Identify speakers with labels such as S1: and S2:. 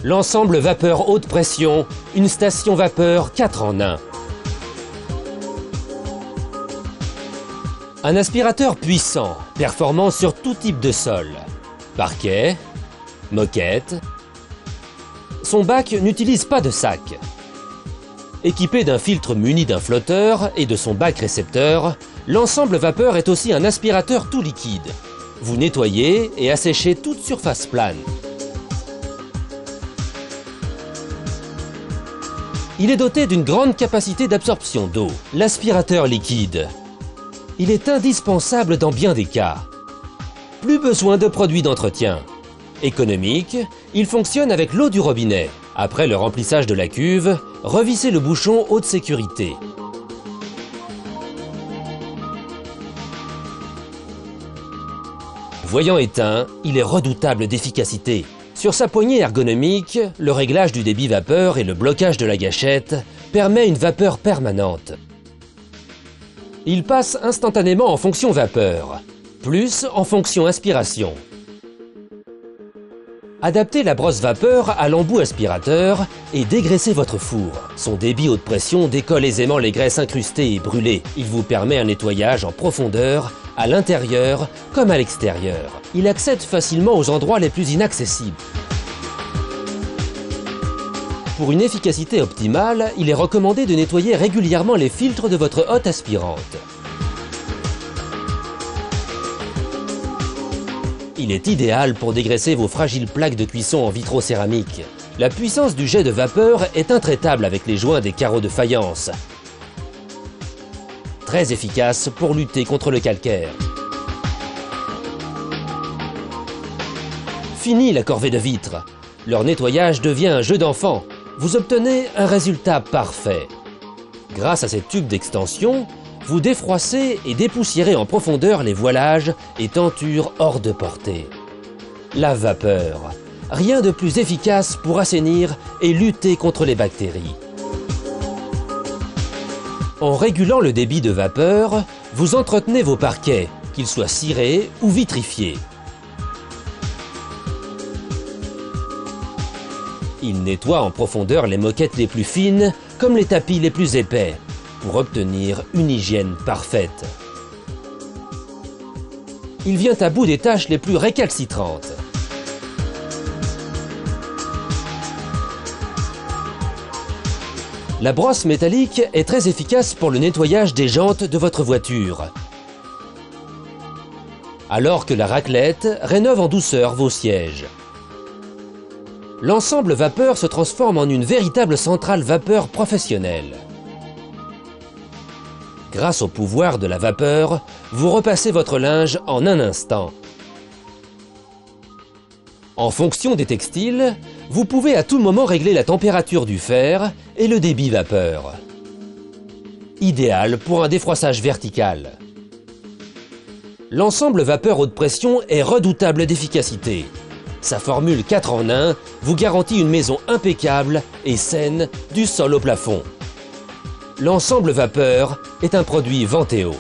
S1: L'ensemble vapeur haute pression, une station vapeur 4 en 1. Un aspirateur puissant, performant sur tout type de sol. Parquet, moquette. Son bac n'utilise pas de sac. Équipé d'un filtre muni d'un flotteur et de son bac récepteur, l'ensemble vapeur est aussi un aspirateur tout liquide. Vous nettoyez et asséchez toute surface plane. Il est doté d'une grande capacité d'absorption d'eau, l'aspirateur liquide. Il est indispensable dans bien des cas. Plus besoin de produits d'entretien. Économique, il fonctionne avec l'eau du robinet. Après le remplissage de la cuve, revissez le bouchon haute sécurité. Voyant éteint, il est redoutable d'efficacité. Sur sa poignée ergonomique, le réglage du débit vapeur et le blocage de la gâchette permet une vapeur permanente. Il passe instantanément en fonction vapeur, plus en fonction aspiration. Adaptez la brosse vapeur à l'embout aspirateur et dégraissez votre four. Son débit haute pression décolle aisément les graisses incrustées et brûlées. Il vous permet un nettoyage en profondeur, à l'intérieur comme à l'extérieur. Il accède facilement aux endroits les plus inaccessibles. Pour une efficacité optimale, il est recommandé de nettoyer régulièrement les filtres de votre hotte aspirante. Il est idéal pour dégraisser vos fragiles plaques de cuisson en vitrocéramique. La puissance du jet de vapeur est intraitable avec les joints des carreaux de faïence. Très efficace pour lutter contre le calcaire. Fini la corvée de vitres. Leur nettoyage devient un jeu d'enfant. Vous obtenez un résultat parfait. Grâce à ces tubes d'extension, vous défroissez et dépoussiérez en profondeur les voilages et tentures hors de portée. La vapeur, rien de plus efficace pour assainir et lutter contre les bactéries. En régulant le débit de vapeur, vous entretenez vos parquets, qu'ils soient cirés ou vitrifiés. Il nettoie en profondeur les moquettes les plus fines comme les tapis les plus épais pour obtenir une hygiène parfaite. Il vient à bout des tâches les plus récalcitrantes. La brosse métallique est très efficace pour le nettoyage des jantes de votre voiture, alors que la raclette rénove en douceur vos sièges. L'ensemble vapeur se transforme en une véritable centrale vapeur professionnelle. Grâce au pouvoir de la vapeur, vous repassez votre linge en un instant. En fonction des textiles, vous pouvez à tout moment régler la température du fer et le débit vapeur. Idéal pour un défroissage vertical. L'ensemble vapeur haute pression est redoutable d'efficacité. Sa formule 4 en 1 vous garantit une maison impeccable et saine du sol au plafond. L'ensemble vapeur est un produit Venteo.